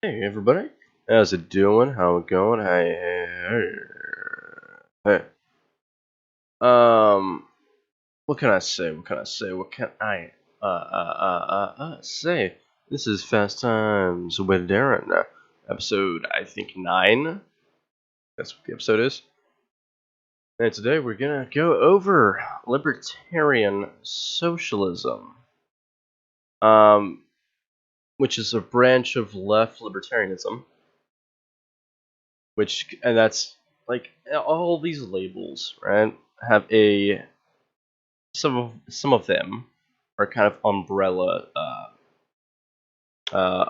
Hey everybody, how's it doing? How it going? Hey. What can I say? What can I say? This is Fast Times with Darren, episode I think 9. That's what the episode is. And today we're gonna go over Libertarian Socialism, um, which is a branch of left libertarianism. And that's like all these labels, right? Have some of them are kind of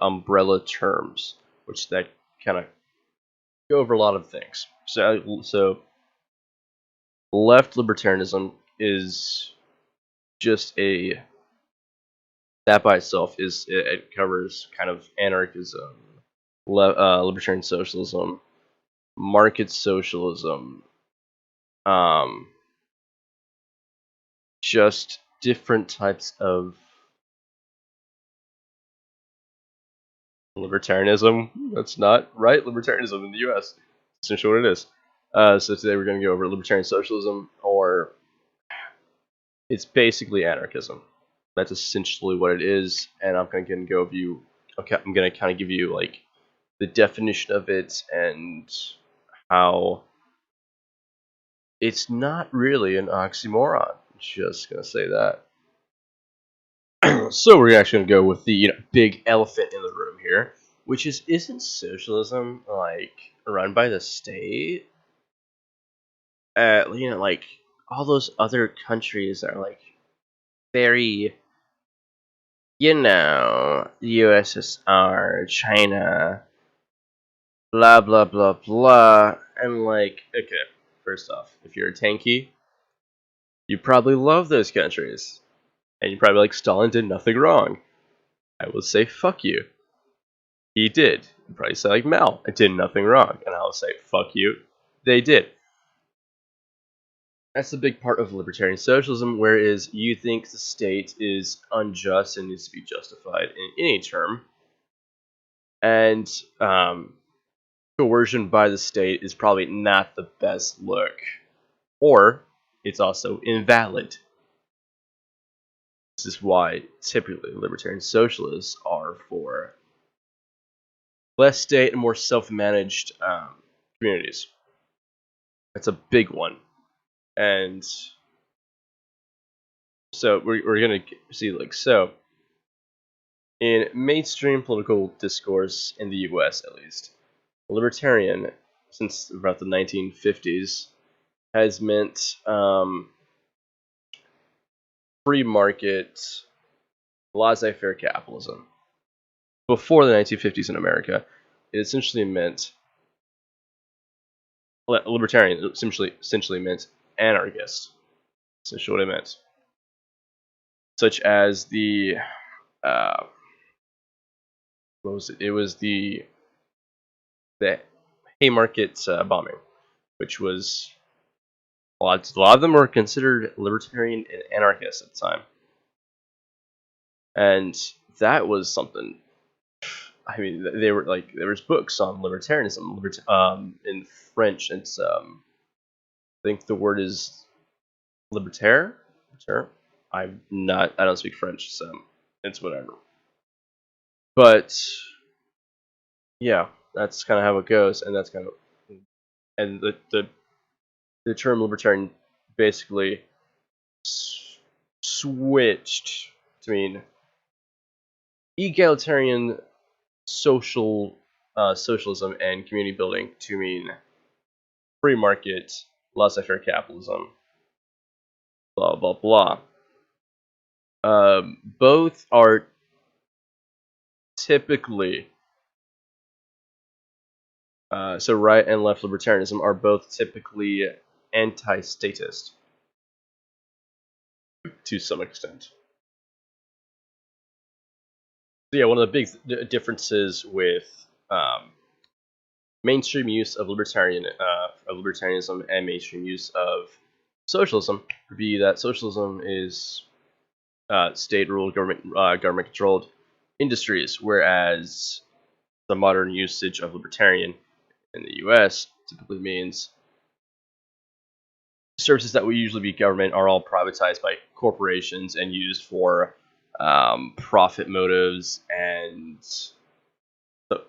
umbrella terms, which that kind of go over a lot of things. So left libertarianism is just that by itself it covers kind of anarchism, libertarian socialism, market socialism, um, just different types of libertarianism. That's not right. Libertarianism in the U.S. Essentially what it is. So today we're going to go over libertarian socialism, or it's basically anarchism. That's essentially what it is, and I'm going to go view. Okay, I'm going to kind of give you like the definition of it and how it's not really an oxymoron. Just going to say that. So we're actually going to go with the big elephant in the room here, which isn't socialism like run by the state? Like all those other countries are like very, the USSR, China, blah blah blah blah. I'm like, okay, first off, if you're a tanky, you probably love those countries, and you probably like Stalin did nothing wrong. I will say fuck you. He did. You probably say like Mao, I did nothing wrong, and I will say fuck you. They did. That's the big part of libertarian socialism, whereas you think the state is unjust and needs to be justified in any term, and coercion by the state is probably not the best look, or it's also invalid. This is why typically libertarian socialists are for less state and more self-managed communities. That's a big one, and so we're gonna see so. In mainstream political discourse in the US, at least, libertarian, since about the 1950s, has meant free market, laissez-faire capitalism. Before the 1950s in America, it essentially meant libertarian. Essentially meant anarchist. Essentially what it meant, such as the what was it? It was the Haymarket bombing, which was a lot of them were considered libertarian and anarchist at the time, and that was something. I mean, they were like there was books on libertarianism, in French. It's I think the word is libertaire. Sure, I don't speak French, so it's whatever. But yeah, that's kind of how it goes, and that's kind of and the term libertarian basically switched to mean egalitarian socialism and community building to mean free market, laissez-faire capitalism, blah blah blah. Both are typically so right and left libertarianism are both typically anti-statist to some extent. So yeah, one of the big differences with mainstream use of libertarianism and mainstream use of socialism would be that socialism is state-ruled, government controlled industries, whereas the modern usage of libertarian in the U.S. typically means services that would usually be government are all privatized by corporations and used for profit motives and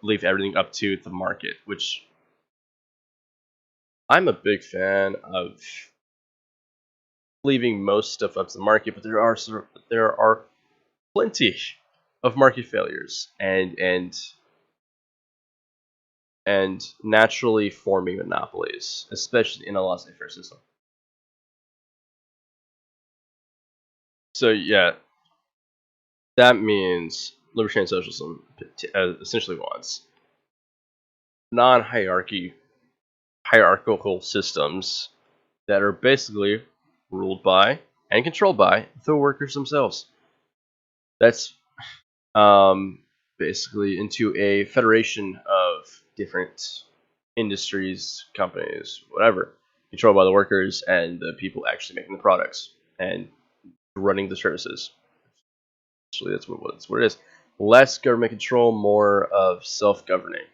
leave everything up to the market, which I'm a big fan of leaving most stuff up to the market, but there are plenty of market failures and naturally forming monopolies, especially in a laissez-faire system. So yeah, that means libertarian socialism essentially wants hierarchical systems that are basically ruled by and controlled by the workers themselves. That's basically into a federation of different industries, companies, whatever, controlled by the workers and the people actually making the products and running the services. Actually, that's what it is. Less government control, more of self-governing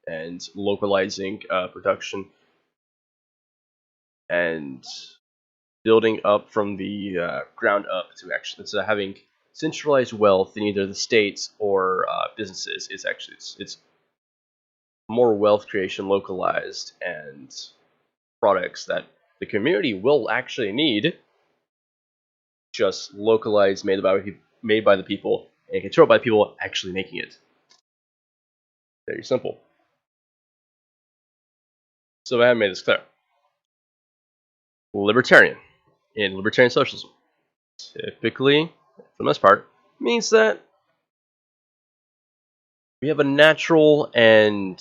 and localizing production and building up from the ground up to actually instead of having centralized wealth in either the states or businesses. It's more wealth creation localized and products that the community will actually need, just localized, made by the people and controlled by people actually making it. Very simple. So I have made this clear. Libertarian in libertarian socialism typically, for the most part, means that we have a natural and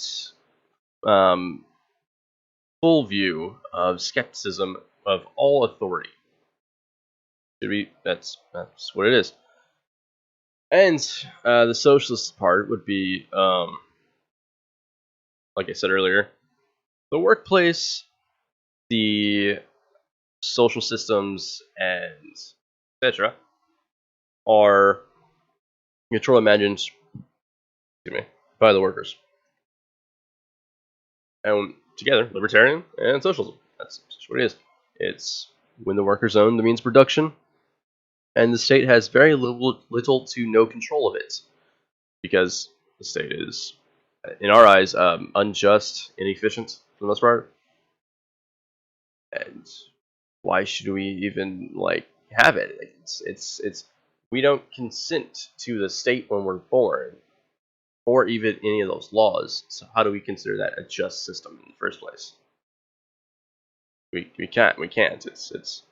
full view of skepticism of all authority. That's what it is. And the socialist part would be, like I said earlier, the workplace, the social systems, and etc. are controlled and managed by the workers. And together, libertarian and socialism. That's just what it is. It's when the workers own the means of production, and the state has very little to no control of it, because the state is, in our eyes, unjust, inefficient for the most part. And why should we even have it? It's we don't consent to the state when we're born, or even any of those laws. So how do we consider that a just system in the first place? We can't. It's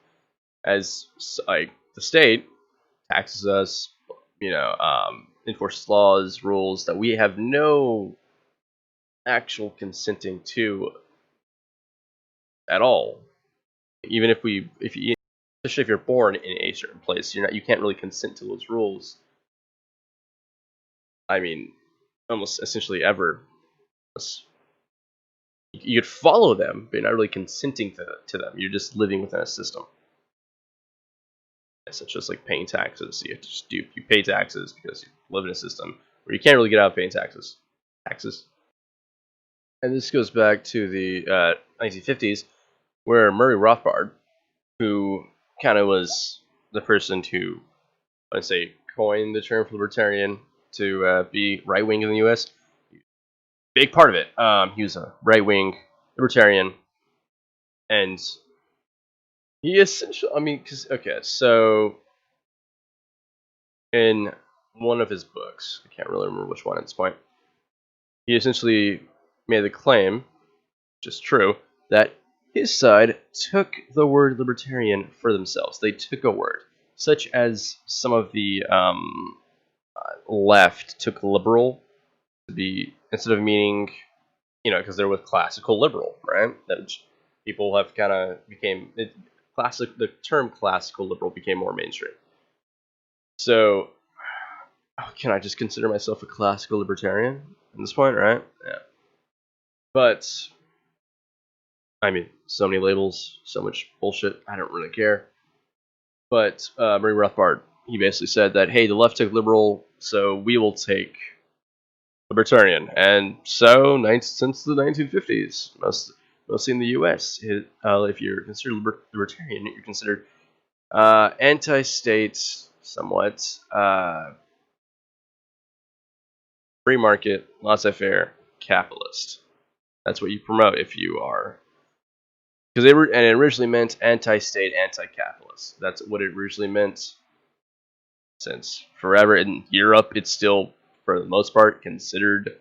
as the state taxes us, enforces laws, rules that we have no actual consenting to at all. Even if especially if you're born in a certain place, you can't really consent to those rules. I mean, almost essentially ever. You could follow them, but you're not really consenting to them. You're just living within a system. Such as paying taxes. You pay taxes because you live in a system where you can't really get out of paying taxes. And this goes back to the 1950s, where Murray Rothbard, who kind of was the person who, I'd say, coined the term for libertarian to be right-wing in the U.S., big part of it. He was a right-wing libertarian, and he essentially, so in one of his books, I can't really remember which one at this point, he essentially made the claim, which is true, that his side took the word libertarian for themselves. They took a word, such as some of the left took liberal to be, instead of meaning, because they're with classical liberal, right? That people have kind of became the term classical liberal became more mainstream. So, can I just consider myself a classical libertarian at this point, right? Yeah. But so many labels, so much bullshit. I don't really care. But Murray Rothbard, he basically said that, hey, the left took liberal, so we will take libertarian, and so since the 1950s, mostly in the U.S., if you're considered libertarian, you're considered anti-state, somewhat, free market, laissez-faire, capitalist. That's what you promote if you are, because it originally meant anti-state, anti-capitalist. That's what it originally meant. Since forever in Europe, it's still, for the most part, considered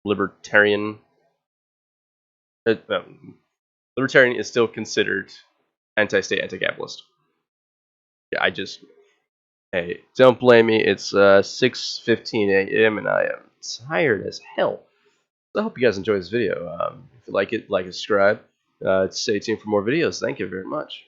libertarian. Libertarian is still considered anti-state, anti-capitalist. Yeah, hey, don't blame me. It's 6:15 a.m. and I am tired as hell. So I hope you guys enjoy this video. If you like it, like and subscribe. Stay tuned for more videos. Thank you very much.